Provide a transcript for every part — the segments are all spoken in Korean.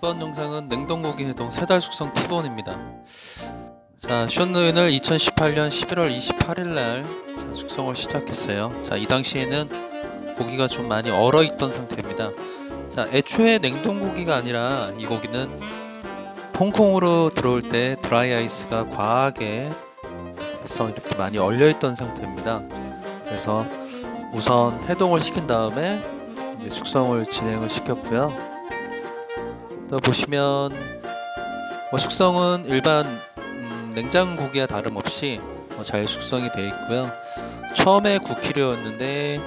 이번 영상은 냉동고기 해동 3달 숙성 팁원입니다. 자, 션누인을 2018년 11월 28일날 숙성을 시작했어요. 자, 이 당시에는 고기가 좀 많이 얼어있던 상태입니다. 자, 애초에 냉동고기가 아니라 이 고기는 홍콩으로 들어올 때 드라이 아이스가 과하게 해서 이렇게 많이 얼려있던 상태입니다. 그래서 우선 해동을 시킨 다음에 이제 숙성을 진행을 시켰고요. 또 보시면 숙성은 일반 냉장고기와 다름없이 잘 숙성이 되어 있고요. 처음에 9kg였는데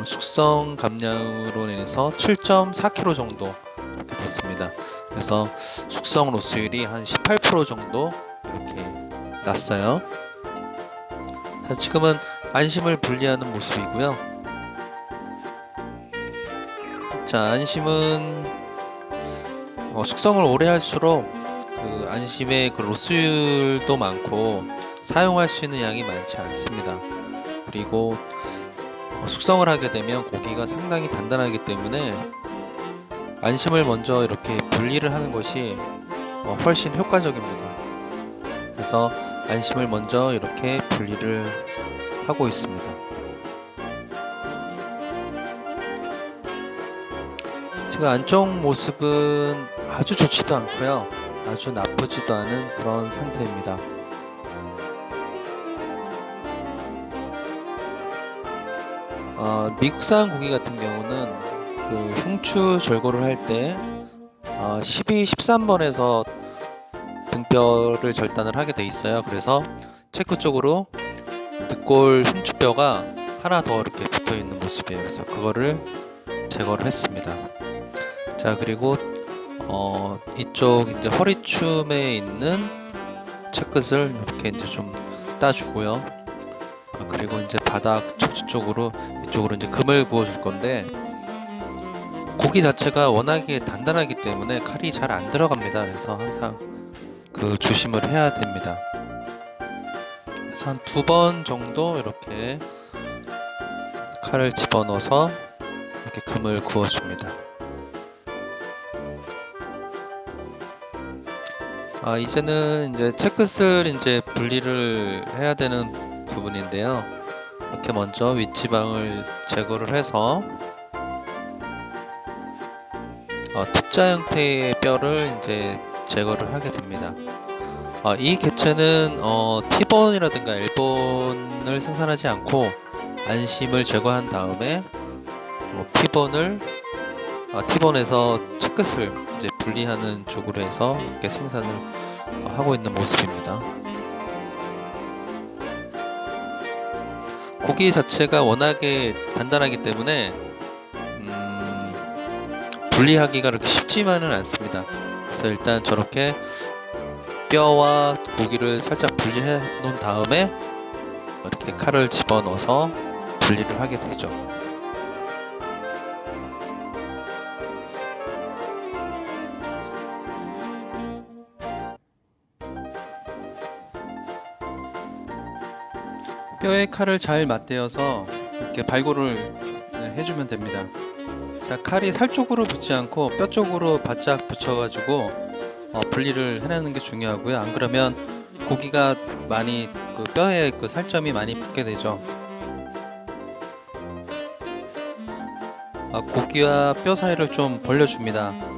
숙성 감량으로 인해서 7.4kg 정도 이렇게 됐습니다. 그래서 숙성 로스율이 한 18% 정도 이렇게 났어요. 자, 지금은 안심을 분리하는 모습이고요. 자, 안심은 숙성을 오래 할수록 그 안심의 그 로스율도 많고 사용할 수 있는 양이 많지 않습니다. 그리고 숙성을 하게 되면 고기가 상당히 단단하기 때문에 안심을 먼저 이렇게 분리를 하는 것이 훨씬 효과적입니다. 그래서 안심을 먼저 이렇게 분리를 하고 있습니다. 지금 안쪽 모습은 아주 좋지도 않고요, 아주 나쁘지도 않은 그런 상태입니다. 미국산 고기 같은 경우는 그 흉추 절거를 할 때 12, 13번에서 등뼈를 절단을 하게 돼 있어요. 그래서 체크 쪽으로 늑골 흉추뼈가 하나 더 이렇게 붙어 있는 모습이에요. 그래서 그거를 제거를 했습니다. 자, 그리고 이쪽 이제 허리춤에 있는 채끝을 이렇게 이제 좀 따주고요. 그리고 이제 바닥 척추 쪽으로 이쪽으로 이제 금을 구워 줄 건데, 고기 자체가 워낙에 단단하기 때문에 칼이 잘 안 들어갑니다. 그래서 항상 그 조심을 해야 됩니다. 그래서 한 2번 정도 이렇게 칼을 집어넣어서 이렇게 금을 구워 줍니다. 이제는 이제 채끝을 이제 분리를 해야 되는 부분인데요. 이렇게 먼저 윗지방을 제거를 해서 T자 형태의 뼈를 이제 제거를 하게 됩니다. 이 개체는 T본이라든가 L본을 생산하지 않고 안심을 제거한 다음에 T본에서 채끝을 이제 분리하는 쪽으로 해서 이렇게 생산을 하고 있는 모습입니다. 고기 자체가 워낙에 단단하기 때문에 분리하기가 그렇게 쉽지만은 않습니다. 그래서 일단 저렇게 뼈와 고기를 살짝 분리해 놓은 다음에 이렇게 칼을 집어넣어서 분리를 하게 되죠. 뼈에 칼을 잘 맞대어서 이렇게 발골을 해주면 됩니다. 자, 칼이 살 쪽으로 붙지 않고 뼈 쪽으로 바짝 붙여가지고 분리를 해내는 게 중요하고요. 안 그러면 고기가 많이 그 뼈에 그 살점이 많이 붙게 되죠. 고기와 뼈 사이를 좀 벌려줍니다.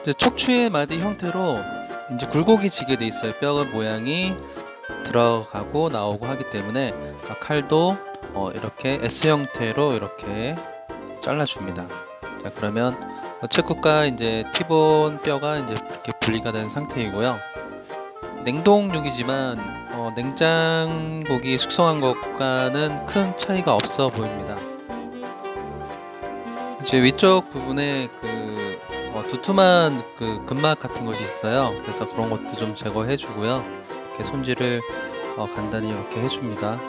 이제 척추의 마디 형태로 이제 굴곡이 지게 돼 있어요. 뼈 모양이 들어가고 나오고 하기 때문에 칼도 이렇게 S 형태로 이렇게 잘라줍니다. 자, 그러면 채끝과 이제 T본 뼈가 이제 이렇게 분리가 된 상태이고요. 냉동육이지만 냉장고기 숙성한 것과는 큰 차이가 없어 보입니다. 이제 위쪽 부분에 그 두툼한 그 근막 같은 것이 있어요. 그래서 그런 것도 좀 제거해 주고요. 이렇게 손질을 간단히 이렇게 해줍니다.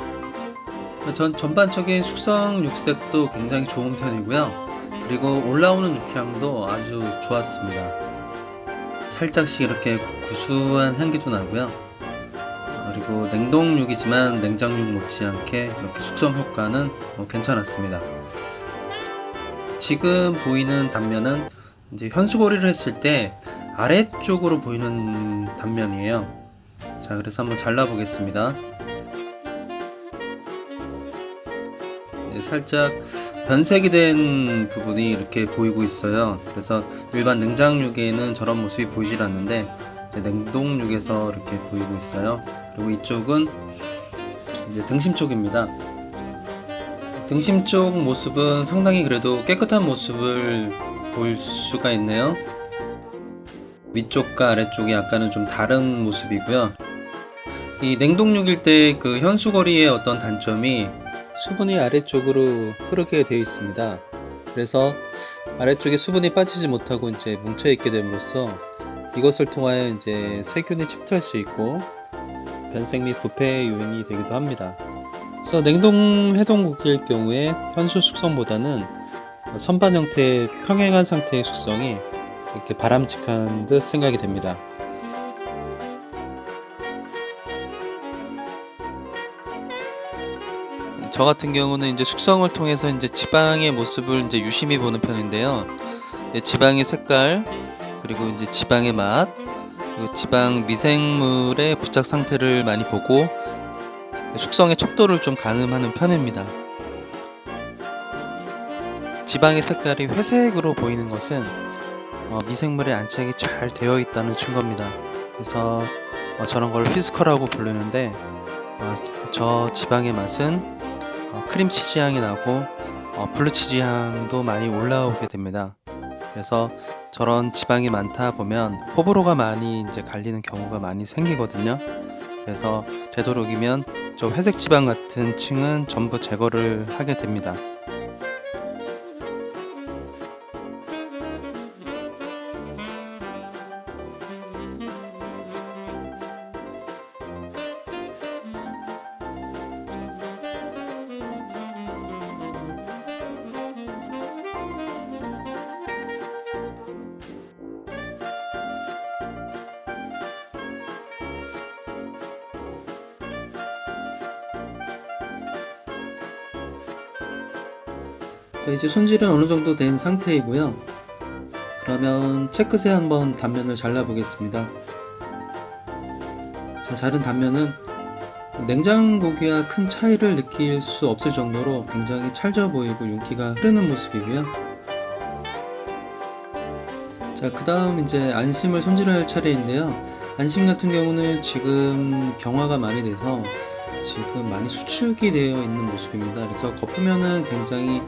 전반적인 숙성 육색도 굉장히 좋은 편이고요. 그리고 올라오는 육향도 아주 좋았습니다. 살짝씩 이렇게 구수한 향기도 나고요. 그리고 냉동육이지만 냉장육 못지않게 이렇게 숙성 효과는 괜찮았습니다. 지금 보이는 단면은 이제 현수고리를 했을 때 아래쪽으로 보이는 단면이에요. 자, 그래서 한번 잘라 보겠습니다. 살짝 변색이 된 부분이 이렇게 보이고 있어요. 그래서 일반 냉장육에는 저런 모습이 보이질 않는데 냉동육에서 이렇게 보이고 있어요. 그리고 이쪽은 이제 등심 쪽입니다. 등심 쪽 모습은 상당히 그래도 깨끗한 모습을 볼 수가 있네요. 위쪽과 아래쪽이 약간은 좀 다른 모습이고요. 이 냉동육일 때 그 현수거리의 어떤 단점이 수분이 아래쪽으로 흐르게 되어 있습니다. 그래서 아래쪽에 수분이 빠지지 못하고 이제 뭉쳐 있게 됨으로써 이것을 통하여 이제 세균이 침투할 수 있고 변색 및 부패의 요인이 되기도 합니다. 그래서 냉동 해동 고기일 경우에 현수 숙성보다는 선반 형태의 평행한 상태의 숙성이 이렇게 바람직한 듯 생각이 됩니다. 저 같은 경우는 이제 숙성을 통해서 이제 지방의 모습을 이제 유심히 보는 편인데요. 지방의 색깔, 그리고 이제 지방의 맛, 그리고 지방 미생물의 부착 상태를 많이 보고 숙성의 척도를 좀 가늠하는 편입니다. 지방의 색깔이 회색으로 보이는 것은 미생물의 안착이 잘 되어 있다는 증거입니다. 그래서 저런 걸 휘스커라고 부르는데 저 지방의 맛은 크림치즈 향이 나고 블루치즈 향도 많이 올라오게 됩니다. 그래서 저런 지방이 많다 보면 호불호가 많이 이제 갈리는 경우가 많이 생기거든요. 그래서 되도록이면 저 회색 지방 같은 층은 전부 제거를 하게 됩니다. 자, 이제 손질은 어느 정도 된 상태이고요. 그러면 체크세 한번 단면을 잘라 보겠습니다. 자, 자른 단면은 냉장고기와 큰 차이를 느낄 수 없을 정도로 굉장히 찰져 보이고 윤기가 흐르는 모습이고요. 자, 그 다음 이제 안심을 손질할 차례인데요. 안심 같은 경우는 지금 경화가 많이 돼서 지금 많이 수축이 되어 있는 모습입니다. 그래서 겉표면은 굉장히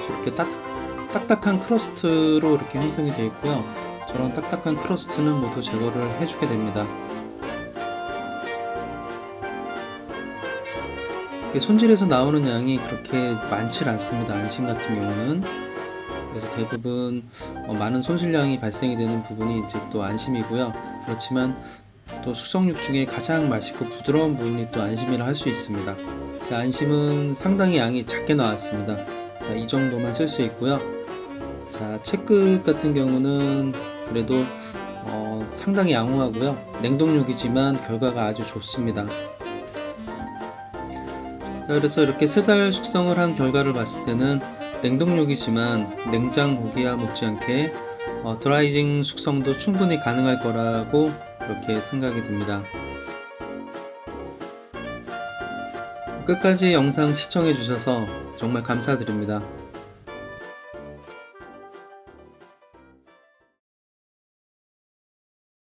이렇게 딱딱한 크러스트로 이렇게 형성이 되어 있고요. 저런 딱딱한 크러스트는 모두 제거를 해주게 됩니다. 손질해서 나오는 양이 그렇게 많지 않습니다. 안심 같은 경우는. 그래서 대부분 많은 손실량이 발생이 되는 부분이 이제 또 안심이고요. 그렇지만 또 숙성육 중에 가장 맛있고 부드러운 부분이 또 안심이라 할 수 있습니다. 자, 안심은 상당히 양이 작게 나왔습니다. 자, 이 정도만 쓸 수 있고요. 자, 채끝 같은 경우는 그래도 상당히 양호하고요. 냉동육이지만 결과가 아주 좋습니다. 그래서 이렇게 3달 숙성을 한 결과를 봤을 때는 냉동육이지만 냉장 고기와 못지않게 드라이징 숙성도 충분히 가능할 거라고 그렇게 생각이 듭니다. 끝까지 영상 시청해 주셔서 정말 감사드립니다.